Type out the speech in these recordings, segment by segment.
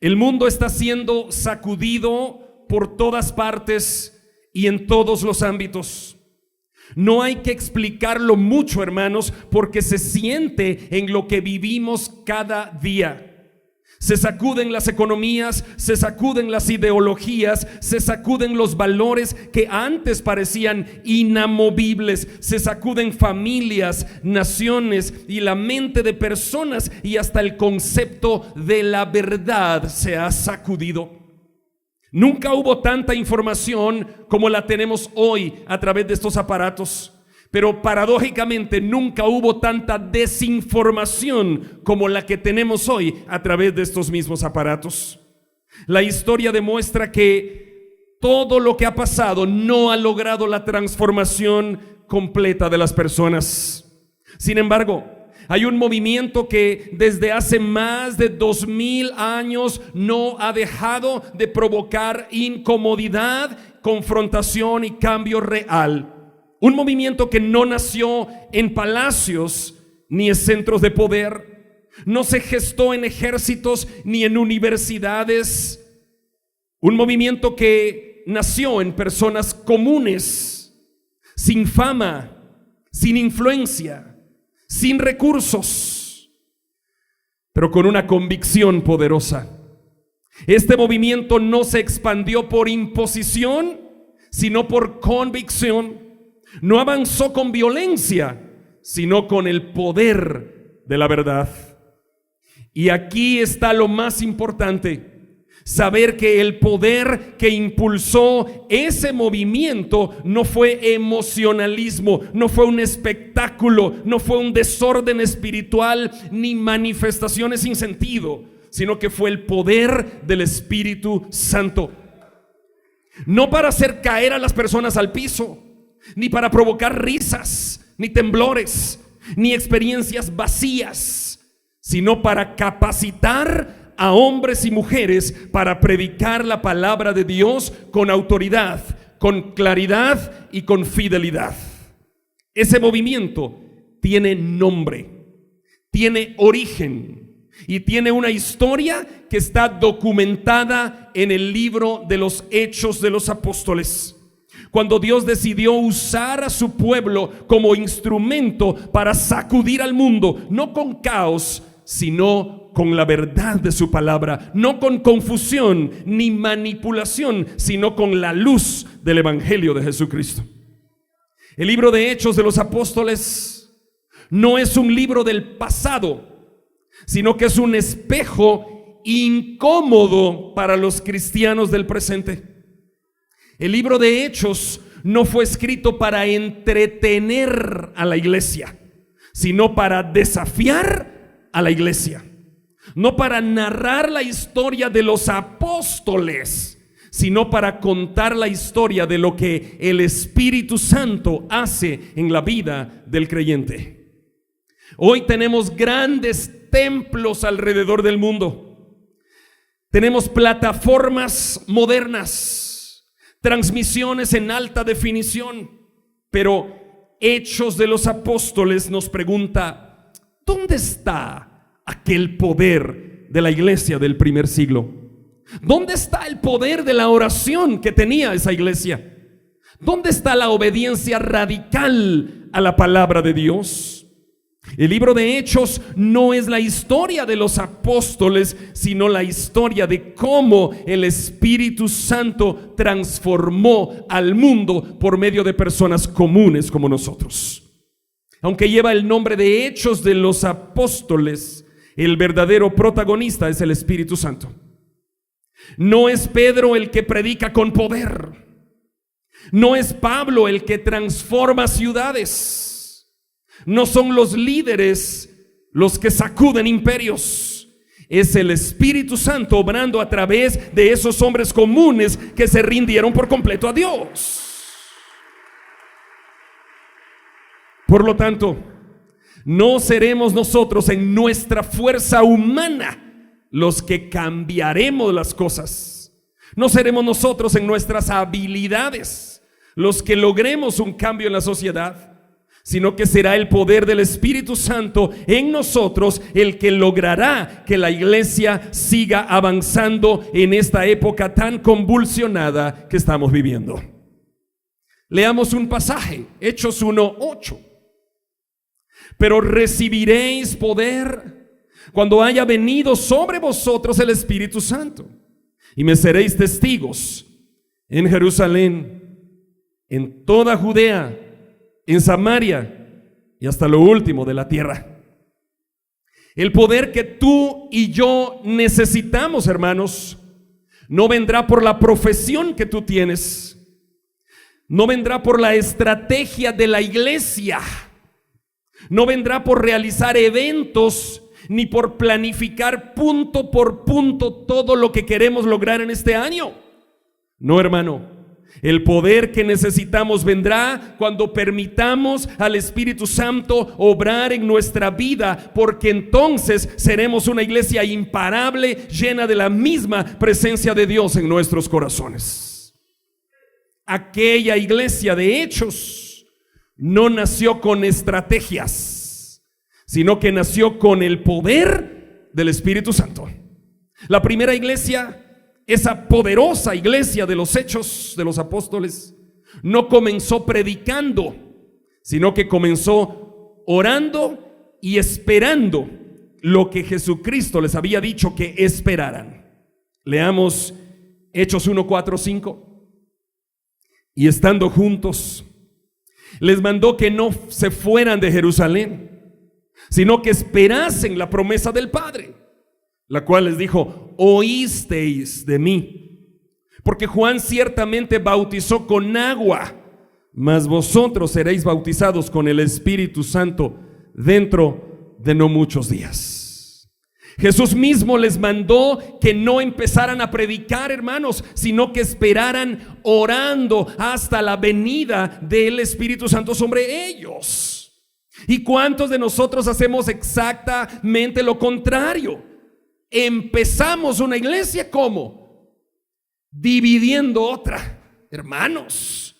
El mundo está siendo sacudido por todas partes y en todos los ámbitos. No hay que explicarlo mucho, hermanos, porque se siente en lo que vivimos cada día. Se sacuden las economías, se sacuden las ideologías, se sacuden los valores que antes parecían inamovibles, se sacuden familias, naciones y la mente de personas, y hasta el concepto de la verdad se ha sacudido. Nunca hubo tanta información como la tenemos hoy a través de estos aparatos. Pero paradójicamente nunca hubo tanta desinformación como la que tenemos hoy a través de estos mismos aparatos. La historia demuestra que todo lo que ha pasado no ha logrado la transformación completa de las personas. Sin embargo, hay un movimiento que desde hace más de 2000 años no ha dejado de provocar incomodidad, confrontación y cambio real. Un movimiento que no nació en palacios ni en centros de poder, no se gestó en ejércitos ni en universidades. Un movimiento que nació en personas comunes, sin fama, sin influencia, sin recursos, pero con una convicción poderosa. Este movimiento no se expandió por imposición, sino por convicción. No avanzó con violencia, sino con el poder de la verdad. Y aquí está lo más importante: saber que el poder que impulsó ese movimiento no fue emocionalismo, no fue un espectáculo, no fue un desorden espiritual ni manifestaciones sin sentido, sino que fue el poder del Espíritu Santo. No para hacer caer a las personas al piso, ni para provocar risas, ni temblores, ni experiencias vacías, sino para capacitar a hombres y mujeres para predicar la palabra de Dios con autoridad, con claridad y con fidelidad. Ese movimiento tiene nombre, tiene origen y tiene una historia que está documentada en el libro de los Hechos de los Apóstoles. Cuando Dios decidió usar a su pueblo como instrumento para sacudir al mundo, no con caos, sino con la verdad de su palabra, no con confusión ni manipulación, sino con la luz del Evangelio de Jesucristo. El libro de Hechos de los Apóstoles no es un libro del pasado, sino que es un espejo incómodo para los cristianos del presente. El libro de Hechos no fue escrito para entretener a la iglesia, sino para desafiar a la iglesia. No para narrar la historia de los apóstoles, sino para contar la historia de lo que el Espíritu Santo hace en la vida del creyente. Hoy tenemos grandes templos alrededor del mundo. Tenemos plataformas modernas, transmisiones en alta definición, pero Hechos de los Apóstoles nos pregunta: ¿dónde está aquel poder de la iglesia del primer siglo? ¿Dónde está el poder de la oración que tenía esa iglesia? ¿Dónde está la obediencia radical a la palabra de Dios? El libro de Hechos no es la historia de los apóstoles, sino la historia de cómo el Espíritu Santo transformó al mundo por medio de personas comunes como nosotros. Aunque lleva el nombre de Hechos de los Apóstoles, el verdadero protagonista es el Espíritu Santo. No es Pedro el que predica con poder, no es Pablo el que transforma ciudades, no son los líderes los que sacuden imperios. Es el Espíritu Santo obrando a través de esos hombres comunes que se rindieron por completo a Dios. Por lo tanto, no seremos nosotros en nuestra fuerza humana los que cambiaremos las cosas. No seremos nosotros en nuestras habilidades los que logremos un cambio en la sociedad, sino que será el poder del Espíritu Santo en nosotros el que logrará que la iglesia siga avanzando en esta época tan convulsionada que estamos viviendo. Leamos un pasaje, Hechos 1:8. Pero recibiréis poder cuando haya venido sobre vosotros el Espíritu Santo, y me seréis testigos en Jerusalén, en toda Judea, en Samaria y hasta lo último de la tierra. El poder que tú y yo necesitamos, hermanos, no vendrá por la profesión que tú tienes, no vendrá por la estrategia de la iglesia, no vendrá por realizar eventos, ni por planificar punto por punto todo lo que queremos lograr en este año. No, hermano. El poder que necesitamos vendrá cuando permitamos al Espíritu Santo obrar en nuestra vida, porque entonces seremos una iglesia imparable, llena de la misma presencia de Dios en nuestros corazones. Aquella iglesia de Hechos no nació con estrategias, sino que nació con el poder del Espíritu Santo. La primera iglesia, esa poderosa iglesia de los Hechos de los Apóstoles, no comenzó predicando, sino que comenzó orando y esperando lo que Jesucristo les había dicho que esperaran. Leamos Hechos 1, 4, 5. Y estando juntos, les mandó que no se fueran de Jerusalén, sino que esperasen la promesa del Padre, la cual les dijo: oísteis de mí, porque Juan ciertamente bautizó con agua, mas vosotros seréis bautizados con el Espíritu Santo dentro de no muchos días. Jesús mismo les mandó que no empezaran a predicar, hermanos, sino que esperaran orando hasta la venida del Espíritu Santo sobre ellos. ¿Y cuántos de nosotros hacemos exactamente lo contrario? Empezamos una iglesia, ¿cómo? Dividiendo otra. Hermanos,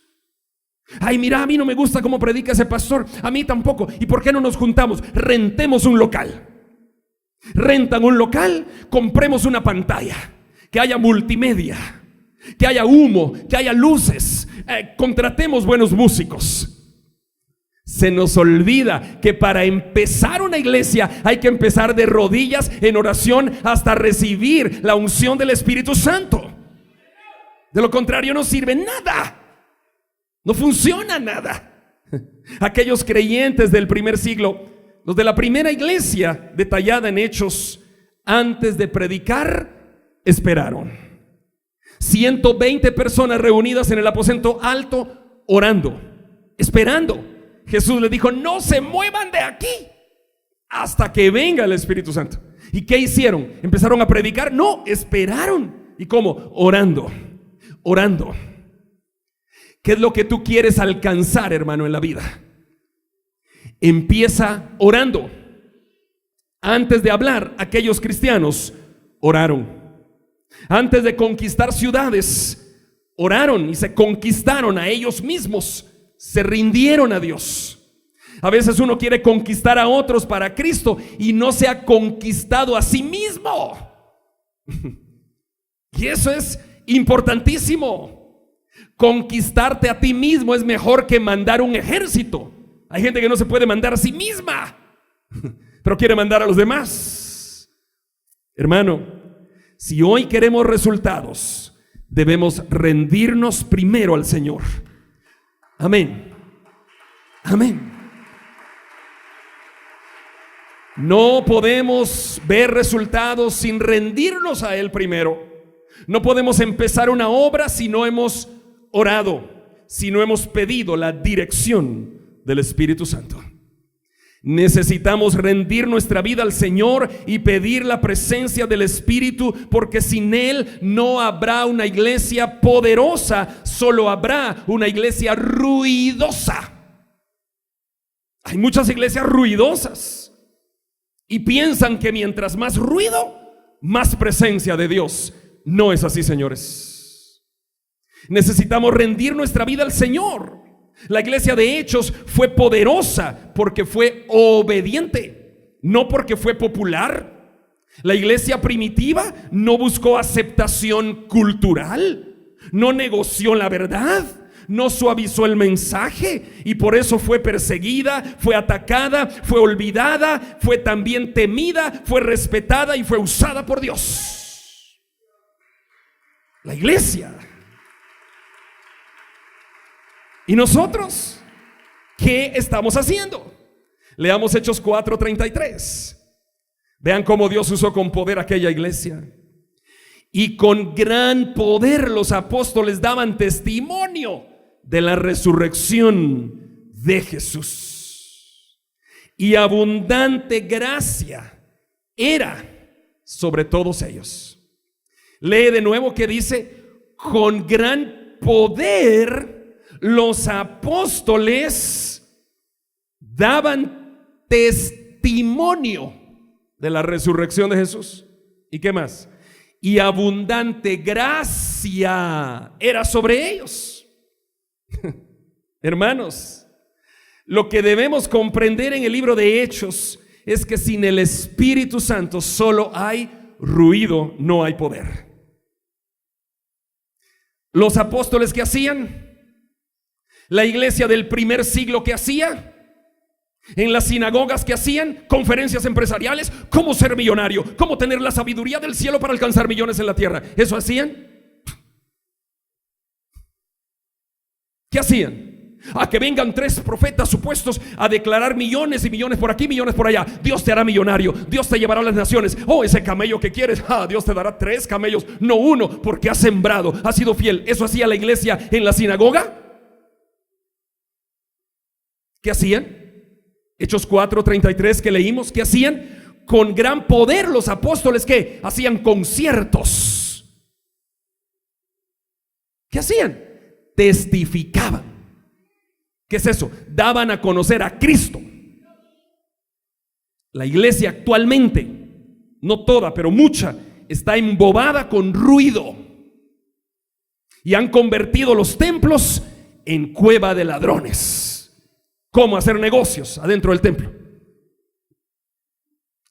ay, mira, a mí no me gusta cómo predica ese pastor, a mí tampoco. ¿Y por qué no nos juntamos? Rentemos un local. Rentan un local, compremos una pantalla, que haya multimedia, que haya humo, que haya luces, contratemos buenos músicos. Se nos olvida que para empezar una iglesia hay que empezar de rodillas en oración hasta recibir la unción del Espíritu Santo. De lo contrario no sirve nada, no funciona nada. Aquellos creyentes del primer siglo, los de la primera iglesia detallada en Hechos, antes de predicar, esperaron. 120 personas reunidas en el aposento alto, orando, esperando. Jesús les dijo: no se muevan de aquí hasta que venga el Espíritu Santo. ¿Y qué hicieron? ¿Empezaron a predicar? No, esperaron. ¿Y cómo? Orando, orando. ¿Qué es lo que tú quieres alcanzar, hermano, en la vida? Empieza orando. Antes de hablar, aquellos cristianos oraron. Antes de conquistar ciudades, oraron y se conquistaron a ellos mismos. Se rindieron a Dios. A veces uno quiere conquistar a otros para Cristo y no se ha conquistado a sí mismo. Y eso es importantísimo. Conquistarte a ti mismo es mejor que mandar un ejército. Hay gente que no se puede mandar a sí misma, pero quiere mandar a los demás. Hermano, si hoy queremos resultados, debemos rendirnos primero al Señor. Amén. Amén. No podemos ver resultados sin rendirnos a Él primero. No podemos empezar una obra si no hemos orado, si no hemos pedido la dirección del Espíritu Santo. Necesitamos rendir nuestra vida al Señor y pedir la presencia del Espíritu, porque sin Él no habrá una iglesia poderosa, solo habrá una iglesia ruidosa. Hay muchas iglesias ruidosas y piensan que mientras más ruido, más presencia de Dios. No es así, señores. Necesitamos rendir nuestra vida al Señor. La iglesia de Hechos fue poderosa porque fue obediente, no porque fue popular. La iglesia primitiva no buscó aceptación cultural, no negoció la verdad, no suavizó el mensaje, y por eso fue perseguida, fue atacada, fue olvidada, fue también temida, fue respetada y fue usada por Dios. La iglesia. ¿Y nosotros qué estamos haciendo? Leamos Hechos 4:33. Vean cómo Dios usó con poder aquella iglesia. Y con gran poder los apóstoles daban testimonio de la resurrección de Jesús. Y abundante gracia era sobre todos ellos. Lee de nuevo que dice: con gran poder los apóstoles daban testimonio de la resurrección de Jesús. ¿Y qué más? Y abundante gracia era sobre ellos. Hermanos, lo que debemos comprender en el libro de Hechos es que sin el Espíritu Santo solo hay ruido, no hay poder. Los apóstoles, ¿qué hacían? La iglesia del primer siglo, ¿qué hacía? En las sinagogas, ¿qué hacían? Conferencias empresariales, cómo ser millonario, cómo tener la sabiduría del cielo para alcanzar millones en la tierra. ¿Eso hacían? ¿Qué hacían? A que vengan 3 profetas supuestos a declarar millones y millones por aquí, millones por allá. Dios te hará millonario, Dios te llevará a las naciones. Oh, ese camello que quieres, Dios te dará 3 camellos, no 1, porque has sembrado, has sido fiel. ¿Eso hacía la iglesia en la sinagoga? ¿Qué hacían? Hechos 4:33 que leímos, ¿qué hacían? Con gran poder los apóstoles, ¿qué? Hacían conciertos. ¿Qué hacían? Testificaban. ¿Qué es eso? Daban a conocer a Cristo. La iglesia actualmente, no toda, pero mucha, está embobada con ruido y han convertido los templos en cueva de ladrones. ¿Cómo hacer negocios adentro del templo?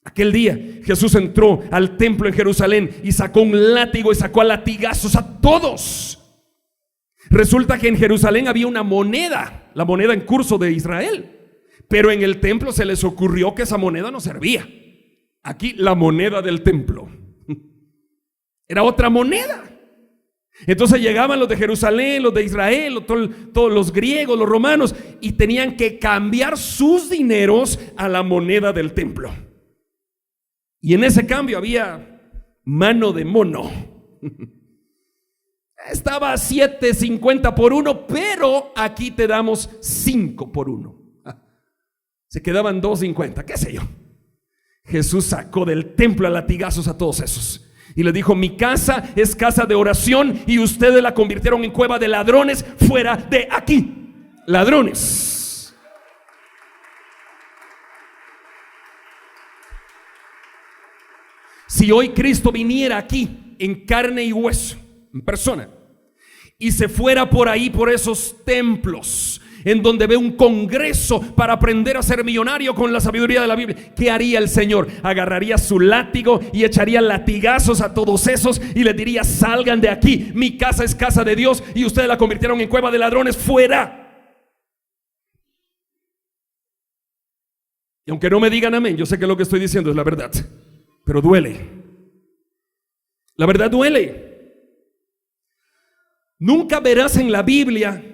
Aquel día Jesús entró al templo en Jerusalén y sacó un látigo y sacó a latigazos a todos. Resulta que en Jerusalén había una moneda, la moneda en curso de Israel, pero en el templo se les ocurrió que esa moneda no servía. Aquí la moneda del templo era otra moneda. Entonces llegaban los de Jerusalén, los de Israel, todos los griegos, los romanos, y tenían que cambiar sus dineros a la moneda del templo. Y en ese cambio había mano de mono. Estaba a 7.50 por 1, pero aquí te damos 5 por 1. Se quedaban 2.50, qué sé yo. Jesús sacó del templo a latigazos a todos esos y le dijo: mi casa es casa de oración y ustedes la convirtieron en cueva de ladrones. Fuera de aquí, ladrones. Si hoy Cristo viniera aquí en carne y hueso, en persona, y se fuera por ahí, por esos templos en donde ve un congreso para aprender a ser millonario con la sabiduría de la Biblia, ¿qué haría el Señor? Agarraría su látigo y echaría latigazos a todos esos y les diría: salgan de aquí, mi casa es casa de Dios y ustedes la convirtieron en cueva de ladrones. Fuera. Y aunque no me digan amén, yo sé que lo que estoy diciendo es la verdad, pero duele. La verdad duele. Nunca verás en la Biblia,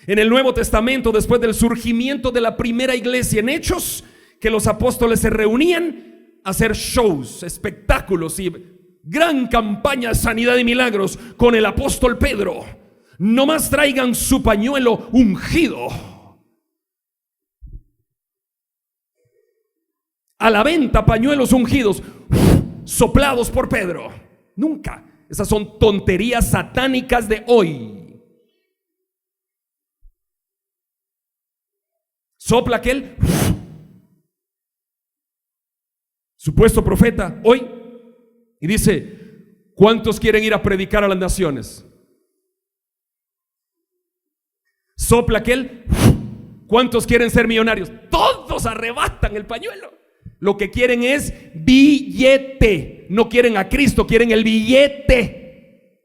en el Nuevo Testamento, después del surgimiento de la primera iglesia, en Hechos, que los apóstoles se reunían a hacer shows, espectáculos y gran campaña de sanidad y milagros con el apóstol Pedro. No más traigan su pañuelo ungido. A la venta pañuelos ungidos, soplados por Pedro. Nunca. Esas son tonterías satánicas de hoy. Sopla aquel supuesto profeta hoy y dice: ¿cuántos quieren ir a predicar a las naciones? Sopla aquel. ¿Cuántos quieren ser millonarios? Todos arrebatan el pañuelo. Lo que quieren es billete. No quieren a Cristo, quieren el billete.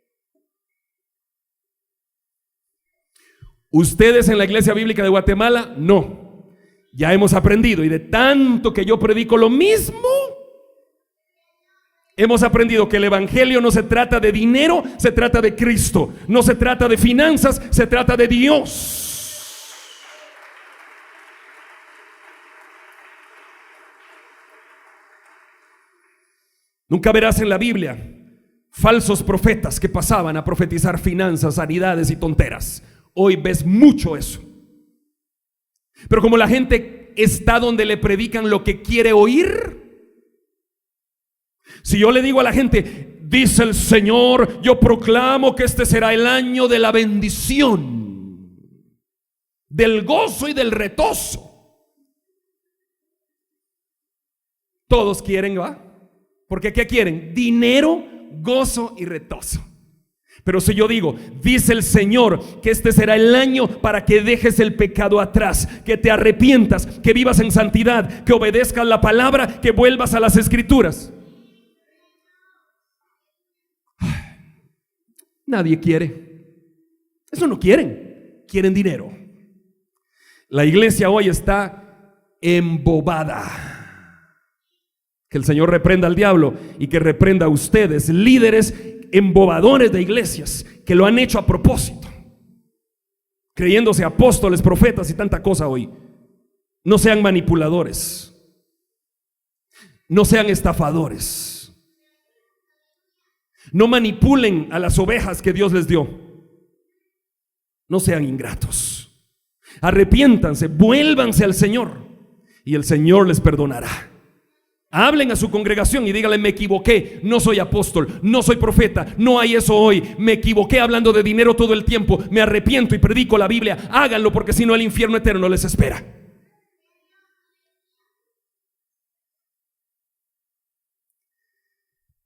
Ustedes en la Iglesia Bíblica de Guatemala, no. Ya hemos aprendido, y de tanto que yo predico lo mismo, hemos aprendido que el evangelio no se trata de dinero, se trata de Cristo. No se trata de finanzas, se trata de Dios. Nunca verás en la Biblia falsos profetas que pasaban a profetizar finanzas, sanidades y tonteras. Hoy ves mucho eso. Pero como la gente está donde le predican lo que quiere oír, si yo le digo a la gente, dice el Señor, yo proclamo que este será el año de la bendición, del gozo y del retozo, todos quieren, ¿va? Porque ¿qué quieren? Dinero, gozo y retozo. Pero si yo digo, dice el Señor que este será el año para que dejes el pecado atrás, que te arrepientas, que vivas en santidad, que obedezcas la palabra, que vuelvas a las Escrituras. Nadie quiere. Eso no quieren. Quieren dinero. La iglesia hoy está embobada. Que el Señor reprenda al diablo y que reprenda a ustedes, líderes embobadores de iglesias, que lo han hecho a propósito, creyéndose apóstoles, profetas y tanta cosa hoy. No sean manipuladores, no sean estafadores, no manipulen a las ovejas que Dios les dio. No sean ingratos. Arrepiéntanse, vuélvanse al Señor y el Señor les perdonará. Hablen a su congregación y díganle: me equivoqué, no soy apóstol, no soy profeta, no hay eso hoy, me equivoqué hablando de dinero todo el tiempo, me arrepiento y predico la Biblia. Háganlo, porque si no el infierno eterno les espera.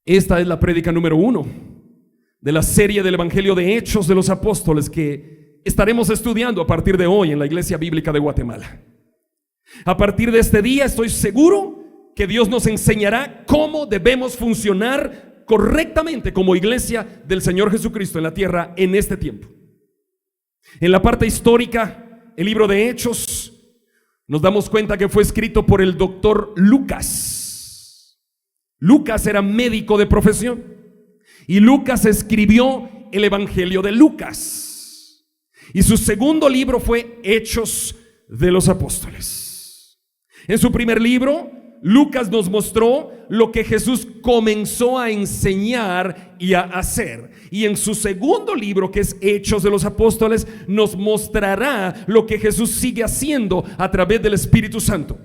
Esta es la prédica número 1 de la serie del Evangelio de Hechos de los Apóstoles que estaremos estudiando a partir de hoy en la Iglesia Bíblica de Guatemala. A partir de este día estoy seguro que Dios nos enseñará cómo debemos funcionar correctamente como iglesia del Señor Jesucristo en la tierra en este tiempo. En la parte histórica, el libro de Hechos, nos damos cuenta que fue escrito por el doctor Lucas. Lucas era médico de profesión y Lucas escribió el Evangelio de Lucas. Y su segundo libro fue Hechos de los Apóstoles. En su primer libro, Lucas nos mostró lo que Jesús comenzó a enseñar y a hacer. Y en su segundo libro, que es Hechos de los Apóstoles, nos mostrará lo que Jesús sigue haciendo a través del Espíritu Santo.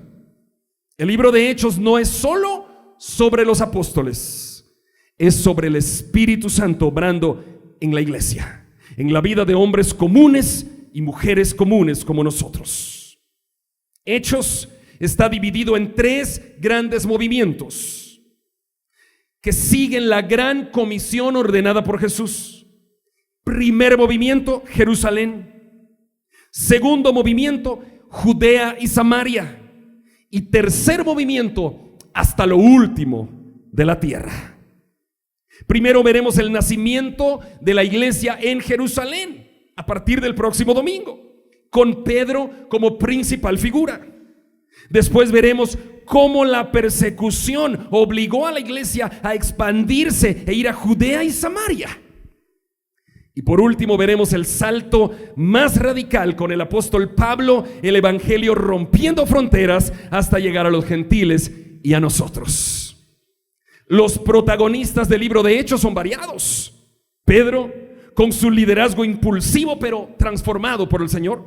El libro de Hechos no es solo sobre los apóstoles, es sobre el Espíritu Santo obrando en la iglesia, en la vida de hombres comunes y mujeres comunes como nosotros. Hechos está dividido en 3 grandes movimientos que siguen la gran comisión ordenada por Jesús. Primer movimiento, Jerusalén. Segundo movimiento, Judea y Samaria. Y tercer movimiento, hasta lo último de la tierra. Primero veremos el nacimiento de la iglesia en Jerusalén a partir del próximo domingo, con Pedro como principal figura. Después veremos cómo la persecución obligó a la iglesia a expandirse e ir a Judea y Samaria. Y por último veremos el salto más radical con el apóstol Pablo, el evangelio rompiendo fronteras hasta llegar a los gentiles y a nosotros. Los protagonistas del libro de Hechos son variados. Pedro, con su liderazgo impulsivo pero transformado por el Señor.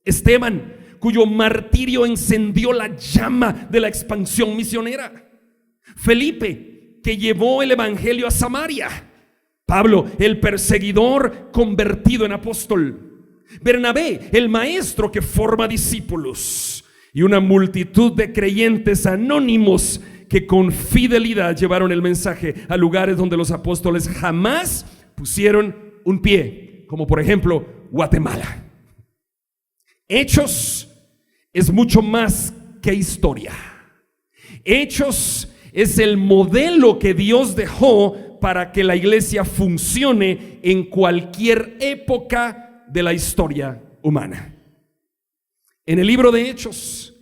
Esteban, cuyo martirio encendió la llama de la expansión misionera. Felipe, que llevó el evangelio a Samaria. Pablo, el perseguidor convertido en apóstol. Bernabé, el maestro que forma discípulos. Y una multitud de creyentes anónimos que con fidelidad llevaron el mensaje a lugares donde los apóstoles jamás pusieron un pie, como por ejemplo Guatemala. Hechos es mucho más que historia. Hechos es el modelo que Dios dejó para que la iglesia funcione en cualquier época de la historia humana. En el libro de Hechos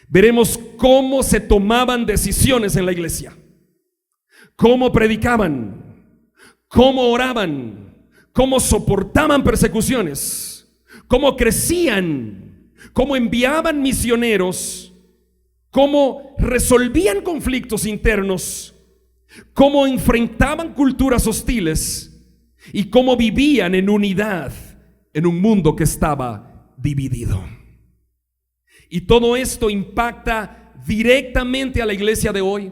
veremos cómo se tomaban decisiones en la iglesia, cómo predicaban, cómo oraban, cómo soportaban persecuciones, cómo crecían, cómo enviaban misioneros, cómo resolvían conflictos internos, cómo enfrentaban culturas hostiles y cómo vivían en unidad en un mundo que estaba dividido. Y todo esto impacta directamente a la iglesia de hoy,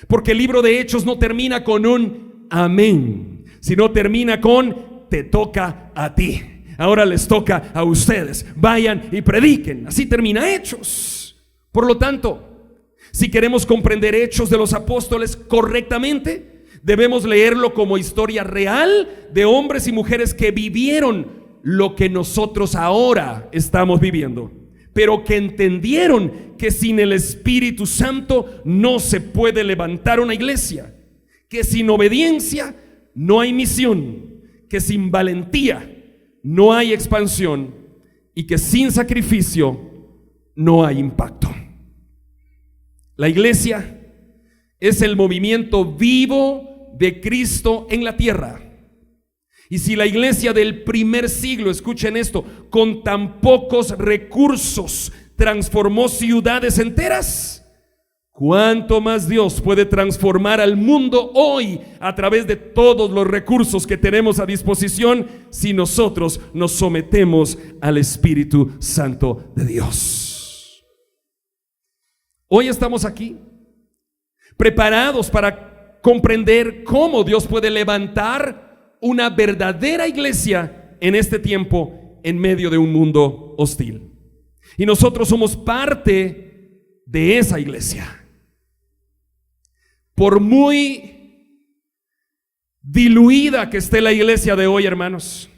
porque el libro de Hechos no termina con un amén, sino termina con te toca a ti. Ahora les toca a ustedes, vayan y prediquen. Así termina Hechos. Por lo tanto, si queremos comprender Hechos de los apóstoles correctamente, debemos leerlo como historia real de hombres y mujeres que vivieron lo que nosotros ahora estamos viviendo, pero que entendieron que sin el Espíritu Santo no se puede levantar una iglesia, que sin obediencia no hay misión, que sin valentía no hay expansión y que sin sacrificio no hay impacto. La iglesia es el movimiento vivo de Cristo en la tierra. Y si la iglesia del primer siglo, escuchen esto, con tan pocos recursos transformó ciudades enteras, ¿cuánto más Dios puede transformar al mundo hoy a través de todos los recursos que tenemos a disposición si nosotros nos sometemos al Espíritu Santo de Dios? Hoy estamos aquí preparados para comprender cómo Dios puede levantar una verdadera iglesia en este tiempo en medio de un mundo hostil. Y nosotros somos parte de esa iglesia. Por muy diluida que esté la iglesia de hoy, hermanos,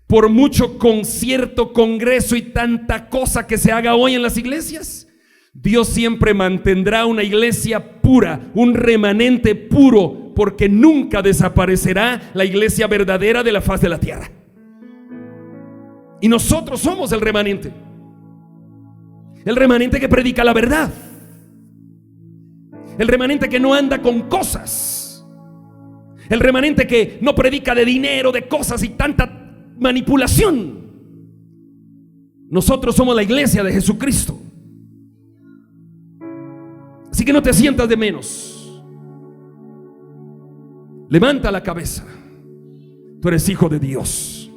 por mucho concierto, congreso y tanta cosa que se haga hoy en las iglesias, Dios siempre mantendrá una iglesia pura, un remanente puro, porque nunca desaparecerá la iglesia verdadera de la faz de la tierra. Y nosotros somos el remanente que predica la verdad, el remanente que no anda con cosas, el remanente que no predica de dinero, de cosas y tanta manipulación. Nosotros somos la iglesia de Jesucristo. Así que no te sientas de menos. Levanta la cabeza. Tú eres hijo de Dios.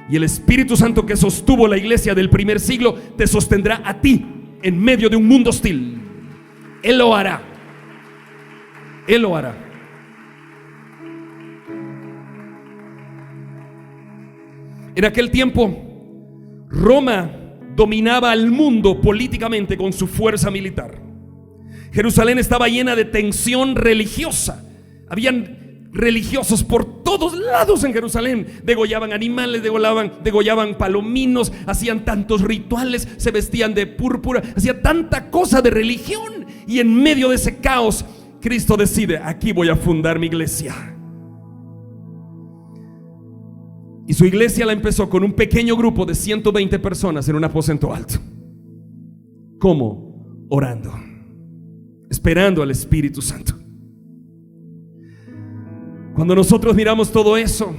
Y el Espíritu Santo que sostuvo la iglesia del primer siglo te sostendrá a ti en medio de un mundo hostil. Él lo hará. Él lo hará. En aquel tiempo, Roma dominaba al mundo políticamente con su fuerza militar. Jerusalén estaba llena de tensión religiosa. Habían religiosos por todos lados en Jerusalén. Degollaban animales, degollaban palominos, hacían tantos rituales, se vestían de púrpura, hacía tanta cosa de religión. Y en medio de ese caos, Cristo decide: aquí voy a fundar mi iglesia. Y su iglesia la empezó con un pequeño grupo de 120 personas en un aposento alto. ¿Cómo? Orando, esperando al Espíritu Santo. Cuando nosotros miramos todo eso,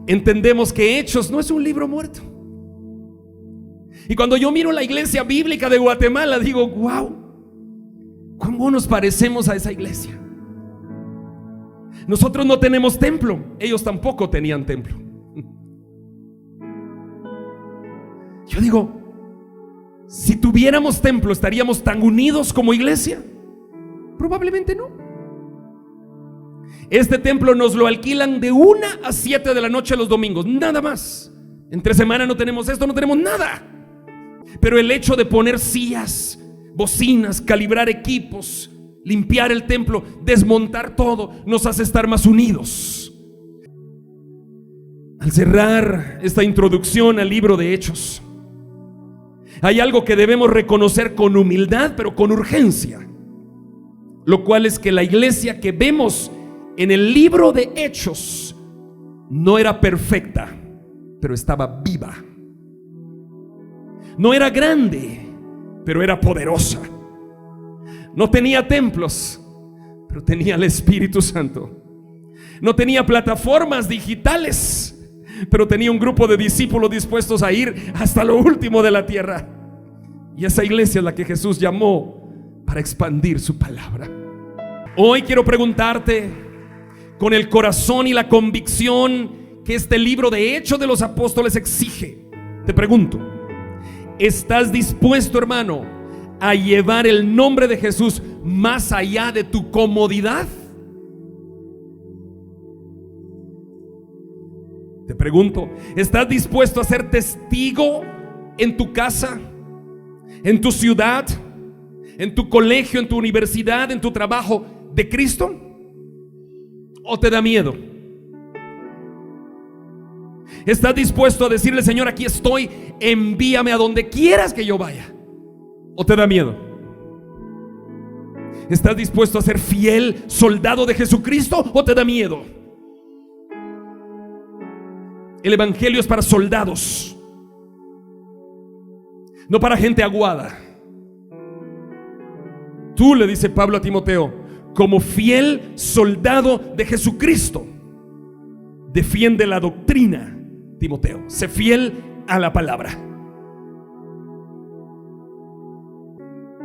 entendemos que Hechos no es un libro muerto. Y cuando yo miro la iglesia bíblica de Guatemala, digo: wow, ¿cómo nos parecemos a esa iglesia? Nosotros no tenemos templo, ellos tampoco tenían templo. Yo digo, si tuviéramos templo, ¿estaríamos tan unidos como iglesia? Probablemente no. Este templo nos lo alquilan de 1 a 7 de la noche los domingos, nada más. Entre semana no tenemos esto, no tenemos nada. Pero el hecho de poner sillas, bocinas, calibrar equipos, limpiar el templo, desmontar todo, nos hace estar más unidos. Al cerrar esta introducción al libro de Hechos, hay algo que debemos reconocer con humildad, pero con urgencia, lo cual es que la iglesia que vemos en el libro de Hechos no era perfecta, pero estaba viva. No era grande, pero era poderosa. No tenía templos, pero tenía el Espíritu Santo. No tenía plataformas digitales, pero tenía un grupo de discípulos dispuestos a ir hasta lo último de la tierra. Y esa iglesia es la que Jesús llamó para expandir su palabra. Hoy quiero preguntarte, con el corazón y la convicción que este libro de Hechos de los Apóstoles exige, te pregunto: ¿estás dispuesto, hermano, a llevar el nombre de Jesús más allá de tu comodidad? Te pregunto, ¿estás dispuesto a ser testigo en tu casa, en tu ciudad, en tu colegio, en tu universidad, en tu trabajo de Cristo? ¿O te da miedo? ¿Estás dispuesto a decirle: Señor, aquí estoy, envíame a donde quieras que yo vaya? ¿O te da miedo? ¿Estás dispuesto a ser fiel soldado de Jesucristo o te da miedo? El evangelio es para soldados, no para gente aguada. Tú, le dice Pablo a Timoteo, como fiel soldado de Jesucristo, defiende la doctrina, Timoteo. Sé fiel a la palabra.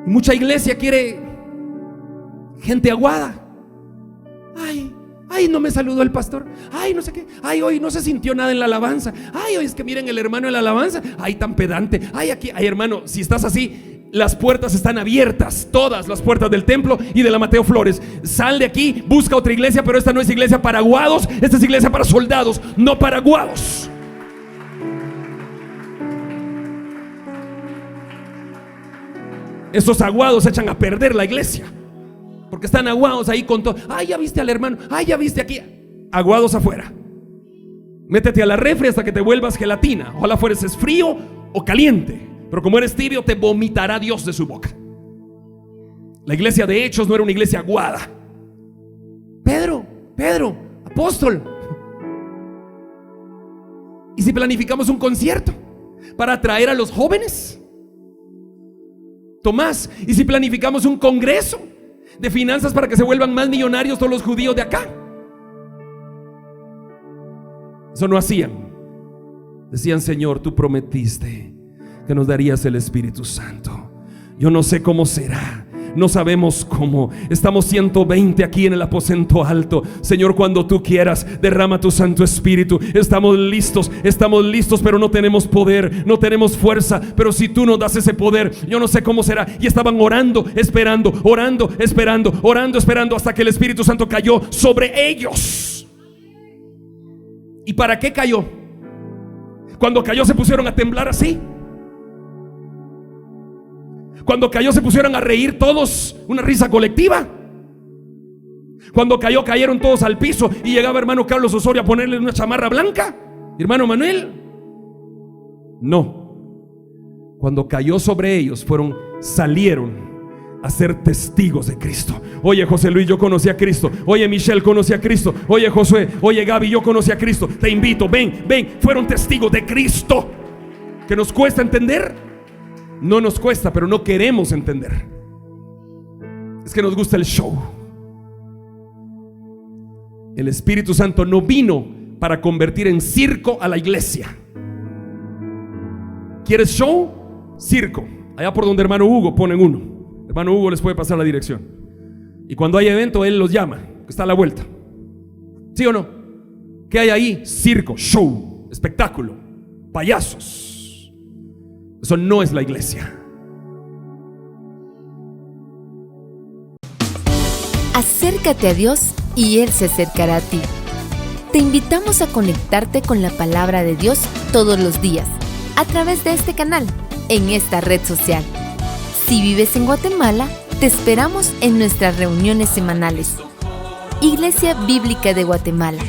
Mucha iglesia quiere gente aguada. Ay, no me saludó el pastor. Ay, no sé qué. Ay, hoy no se sintió nada en la alabanza. Ay, hoy es que miren el hermano en la alabanza. Ay, tan pedante. Ay, aquí, ay, hermano, si estás así, las puertas están abiertas, todas las puertas del templo y de la Mateo Flores. Sal de aquí, busca otra iglesia, pero esta no es iglesia para aguados, esta es iglesia para soldados, no para aguados. Esos aguados echan a perder la iglesia, porque están aguados ahí con todo. Ay, ya viste al hermano. Ay, ya viste aquí. Aguados afuera. Métete a la refri hasta que te vuelvas gelatina. Ojalá fueres frío o caliente, pero como eres tibio, te vomitará Dios de su boca. La iglesia de Hechos no era una iglesia aguada. Pedro, apóstol. ¿Y si planificamos un concierto para atraer a los jóvenes? Tomás, ¿y si planificamos un congreso de finanzas para que se vuelvan más millonarios todos los judíos de acá? Eso no hacían. Decían: Señor, tú prometiste que nos darías el Espíritu Santo. Yo no sé cómo será, no sabemos cómo. Estamos 120 aquí en el aposento alto. Señor, cuando tú quieras, derrama tu Santo Espíritu. Estamos listos, pero no tenemos poder, no tenemos fuerza. Pero si tú nos das ese poder, yo no sé cómo será. Y estaban orando, esperando, esperando, hasta que el Espíritu Santo cayó sobre ellos. ¿Y para qué cayó? Cuando cayó se pusieron a temblar así. Cuando cayó se pusieron a reír todos, una risa colectiva. Cuando cayó, cayeron todos al piso y llegaba hermano Carlos Osorio a ponerle una chamarra blanca. Hermano Manuel, no. Cuando cayó sobre ellos, salieron a ser testigos de Cristo. Oye, José Luis, yo conocí a Cristo. Oye, Michelle, conocí a Cristo. Oye, Josué, oye, Gaby, yo conocí a Cristo. Te invito, ven. Fueron testigos de Cristo. ¿Que nos cuesta entender? No nos cuesta, pero no queremos entender. Es que nos gusta el show. El Espíritu Santo no vino para convertir en circo a la iglesia. ¿Quieres show? Circo. Allá por donde hermano Hugo ponen uno. Hermano Hugo les puede pasar la dirección. Y cuando hay evento, él los llama, que está a la vuelta. ¿Sí o no? ¿Qué hay ahí? Circo, show, espectáculo, payasos. Eso no es la iglesia. Acércate a Dios y Él se acercará a ti. Te invitamos a conectarte con la palabra de Dios todos los días, a través de este canal, en esta red social. Si vives en Guatemala, te esperamos en nuestras reuniones semanales. Iglesia Bíblica de Guatemala.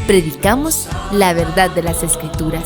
predicamos la verdad de las Escrituras.